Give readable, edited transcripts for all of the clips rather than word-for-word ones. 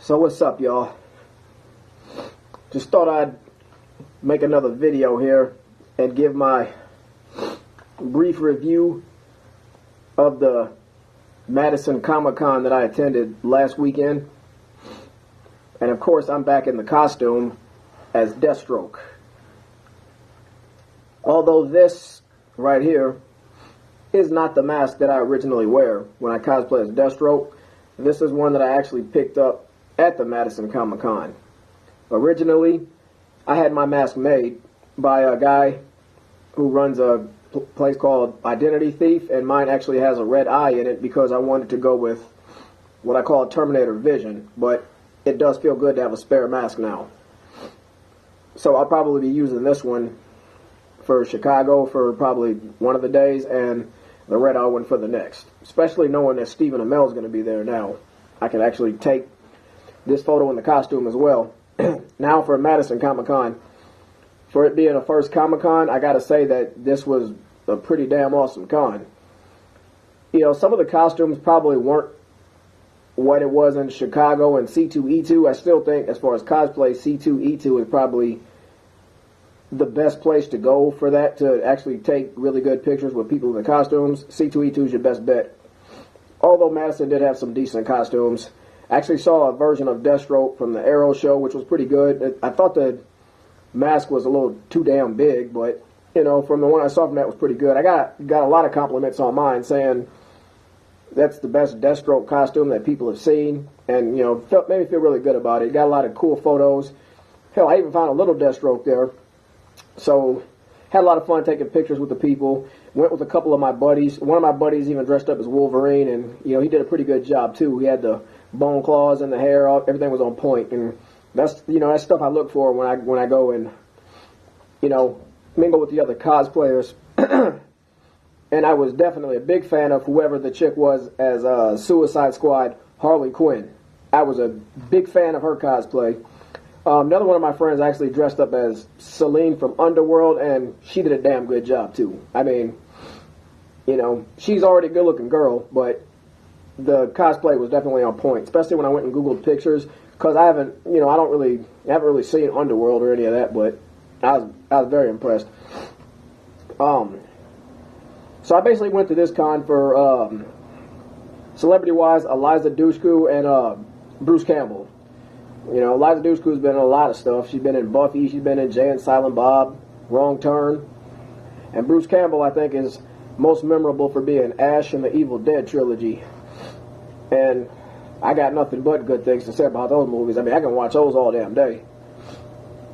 So what's up, y'all? Just thought I'd make another video here and give my brief review of the Madison Comic Con that I attended last weekend. And of course, I'm back in the costume as Deathstroke. Although this right here is not the mask that I originally wear when I cosplay as Deathstroke, this is one that I actually picked up at the Madison Comic Con. Originally, I had my mask made by a guy who runs a place called Identity Thief, and mine actually has a red eye in it because I wanted to go with what I call Terminator vision, but it does feel good to have a spare mask now. So I'll probably be using this one for Chicago for probably one of the days, and the red eye one for the next. Especially knowing that Stephen Amell is going to be there now. I can actually take this photo in the costume as well. Now for Madison Comic Con, for it being a first Comic Con, I gotta say that this was a pretty damn awesome con. You know, some of the costumes probably weren't what it was in Chicago and C2E2. I still think, as far as cosplay, C2E2 is probably the best place to go for that, to actually take really good pictures with people in the costumes. C2E2 is your best bet. Although Madison did have some decent costumes. I actually saw a version of Deathstroke from the Arrow show, which was pretty good. I thought the mask was a little too damn big, but, you know, from the one I saw from that was pretty good. I got a lot of compliments on mine saying that's the best Deathstroke costume that people have seen, and, you know, made me feel really good about it. Got a lot of cool photos. Hell, I even found a little Deathstroke there. So, had a lot of fun taking pictures with the people. Went with a couple of my buddies. One of my buddies even dressed up as Wolverine, and, you know, he did a pretty good job, too. He had the bone claws and the hair, everything was on point, and that's, you know, that's stuff I look for when I go and, you know, mingle with the other cosplayers. And I was definitely a big fan of whoever the chick was as Suicide Squad, Harley Quinn. I was a big fan of her cosplay. Another one of my friends actually dressed up as Celine from Underworld, and she did a damn good job too. I mean, you know, she's already a good-looking girl, but the cosplay was definitely on point, especially when I went and Googled pictures, because I haven't really seen Underworld or any of that, but I was very impressed. So I basically went to this con for celebrity-wise, Eliza Dushku and Bruce Campbell. You know, Eliza Dushku's been in a lot of stuff. She's been in Buffy, she's been in Jay and Silent Bob, Wrong Turn, and Bruce Campbell, I think, is most memorable for being Ash in the Evil Dead trilogy. And I got nothing but good things to say about those movies. I mean, I can watch those all damn day.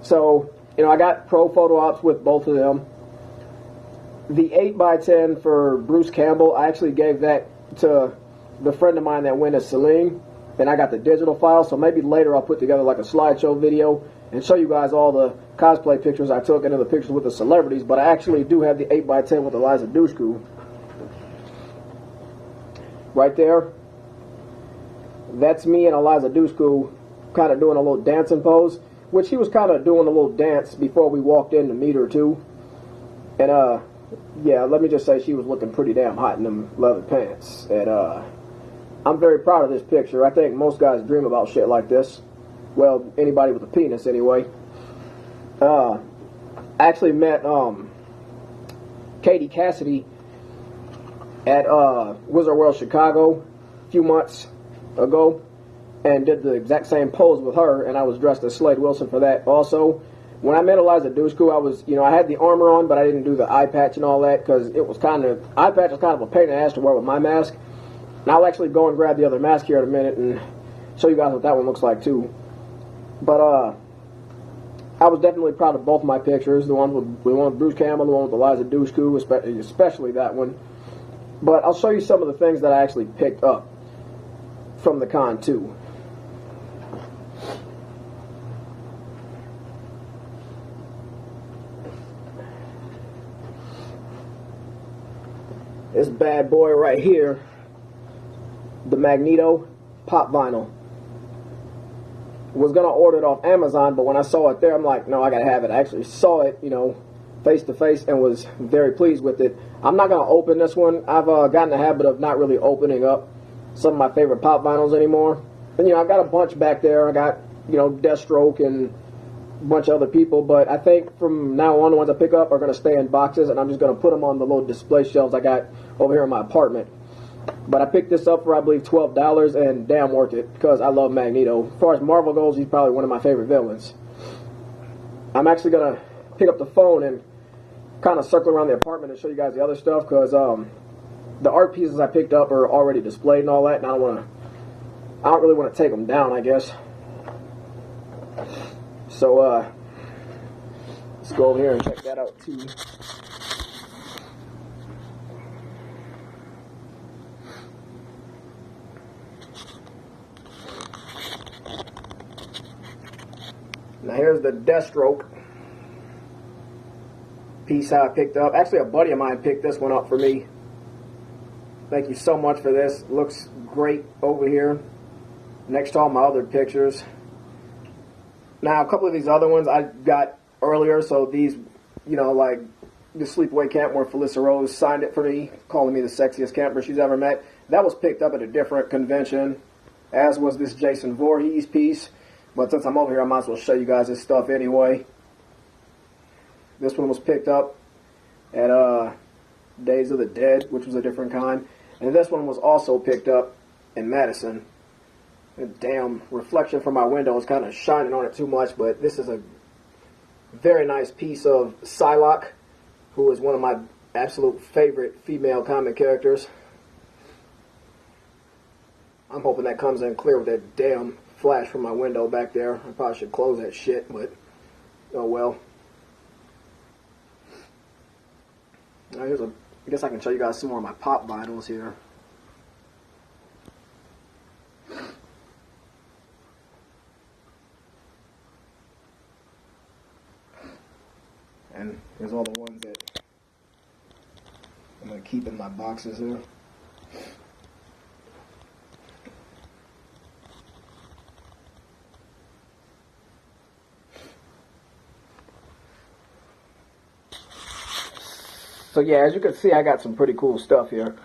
So, you know, I got pro photo ops with both of them. The 8x10 for Bruce Campbell, I actually gave that to the friend of mine that went as Celine, and I got the digital file, so maybe later I'll put together like a slideshow video and show you guys all the cosplay pictures I took and the pictures with the celebrities, but I actually do have the 8x10 with Eliza Dushku. Right there. That's me and Eliza Dushku kind of doing a little dancing pose, which he was kind of doing a little dance before we walked in to meet her too. And yeah, let me just say she was looking pretty damn hot in them leather pants. And I'm very proud of this picture. I think most guys dream about shit like this. Well, anybody with a penis anyway. I actually met Katie Cassidy at Wizard World Chicago a few months ago, and did the exact same pose with her, and I was dressed as Slade Wilson for that also. When I met Eliza Dushku, I was, you know, I had the armor on, but I didn't do the eye patch and all that, because it was kind of, eye patch was kind of a pain in the ass to wear with my mask. And I'll actually go and grab the other mask here in a minute and show you guys what that one looks like too. But I was definitely proud of both my pictures, the one with Bruce Campbell, the one with Eliza Dushku, especially that one. But I'll show you some of the things that I actually picked up from the con too. This bad boy right here, the Magneto pop vinyl. Was gonna order it off Amazon, but when I saw it there, I'm like, no, I gotta have it. I actually saw it, you know, face to face, and was very pleased with it. I'm not gonna open this one. I've gotten the habit of not really opening up some of my favorite pop vinyls anymore. And, I've got a bunch back there. I got, Deathstroke and a bunch of other people, but I think from now on, the ones I pick up are going to stay in boxes, and I'm just going to put them on the little display shelves I got over here in my apartment. But I picked this up for, I believe, $12, and damn worth it, because I love Magneto. As far as Marvel goes, he's probably one of my favorite villains. I'm actually going to pick up the phone and kind of circle around the apartment and show you guys the other stuff, because the art pieces I picked up are already displayed and all that, and I don't really want to take them down, I guess. So, let's go over here and check that out, too. Now, here's the Deathstroke piece I picked up. Actually, a buddy of mine picked this one up for me. Thank you so much for this. Looks great over here next to all my other pictures. Now, a couple of these other ones I got earlier, so these, like the Sleepaway Camp where Felissa Rose signed it for me, calling me the sexiest camper she's ever met. That was picked up at a different convention, as was this Jason Voorhees piece. But since I'm over here, I might as well show you guys this stuff anyway. This one was picked up at Days of the Dead, which was a different kind. And this one was also picked up in Madison. The damn reflection from my window is kind of shining on it too much, but this is a very nice piece of Psylocke, who is one of my absolute favorite female comic characters. I'm hoping that comes in clear with that damn flash from my window back there. I probably should close that shit, but oh well. Now I guess I can show you guys some more of my pop vinyls here. And here's all the ones that I'm going to keep in my boxes here. So yeah, as you can see, I got some pretty cool stuff here.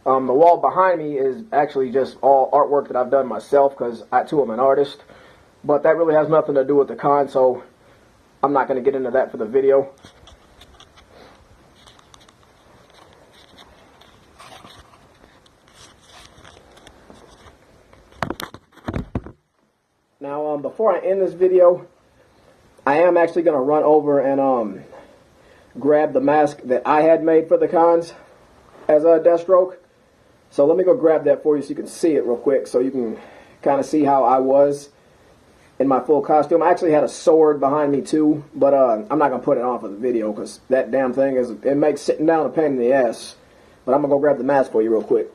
The wall behind me is actually just all artwork that I've done myself, because I too am an artist. But that really has nothing to do with the con, so I'm not going to get into that for the video. Now, before I end this video, I am actually going to run over and grab the mask that I had made for the cons as a Deathstroke. So let me go grab that for you so you can see it real quick, so you can kind of see how I was in my full costume. I actually had a sword behind me too, but I'm not going to put it on for the video because that damn thing it makes sitting down a pain in the ass. But I'm going to go grab the mask for you real quick.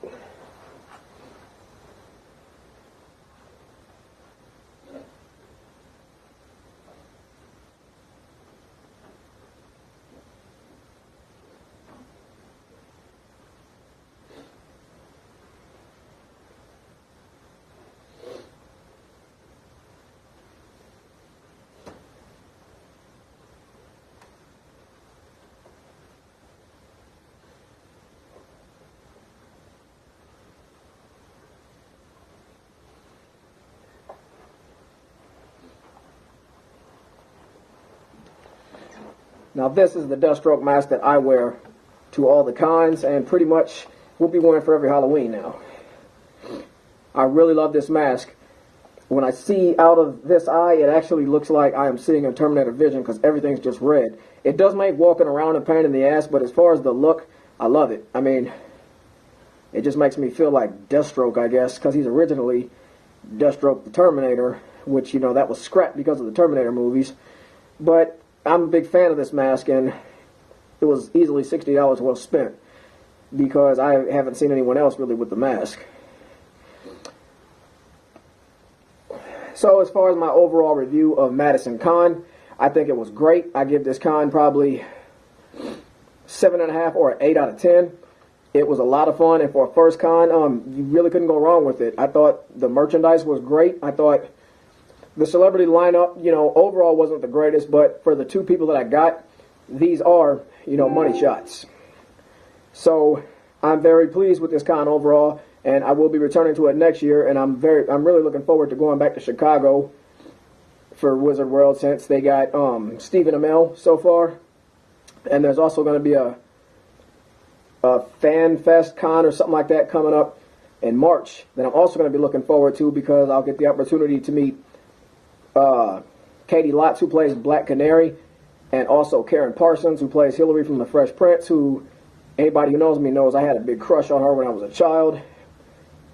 Now this is the Deathstroke mask that I wear to all the cons, and pretty much will be wearing for every Halloween now. I really love this mask. When I see out of this eye, it actually looks like I am seeing a Terminator vision because everything's just red. It does make walking around a pain in the ass, but as far as the look, I love it. I mean, it just makes me feel like Deathstroke, I guess, because he's originally Deathstroke the Terminator, which, that was scrapped because of the Terminator movies. But I'm a big fan of this mask, and it was easily $60 well spent because I haven't seen anyone else really with the mask. So as far as my overall review of Madison Con, I think it was great. I give this con probably 7.5 or an 8 out of 10. It was a lot of fun, and for a first con, you really couldn't go wrong with it. I thought the merchandise was great. I thought the celebrity lineup, overall wasn't the greatest, but for the two people that I got, these are, money shots. So I'm very pleased with this con overall, and I will be returning to it next year. And I'm really looking forward to going back to Chicago for Wizard World, since they got Stephen Amell so far, and there's also going to be a Fan Fest Con or something like that coming up in March that I'm also going to be looking forward to, because I'll get the opportunity to meet Katie Lotz, who plays Black Canary, and also Karen Parsons, who plays Hillary from The Fresh Prince, who anybody who knows me knows I had a big crush on her when I was a child,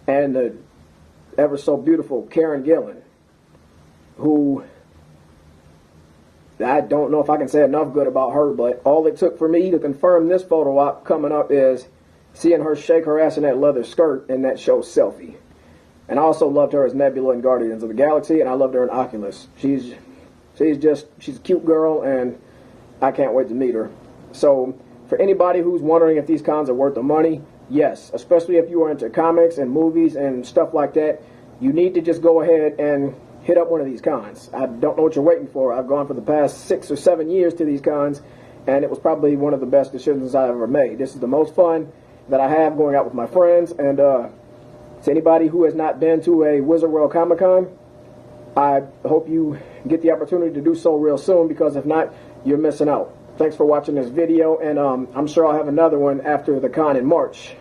and the ever so beautiful Karen Gillan, who I don't know if I can say enough good about her, but all it took for me to confirm this photo op coming up is seeing her shake her ass in that leather skirt in that show Selfie. And I also loved her as Nebula in Guardians of the Galaxy, and I loved her in Oculus. She's a cute girl, and I can't wait to meet her. So for anybody who's wondering if these cons are worth the money, yes, especially if you are into comics and movies and stuff like that, you need to just go ahead and hit up one of these cons. I don't know what you're waiting for. I've gone for the past 6 or 7 years to these cons, and it was probably one of the best decisions I've ever made. This is the most fun that I have going out with my friends, and to anybody who has not been to a Wizard World Comic Con, I hope you get the opportunity to do so real soon, because if not, you're missing out. Thanks for watching this video, and I'm sure I'll have another one after the con in March.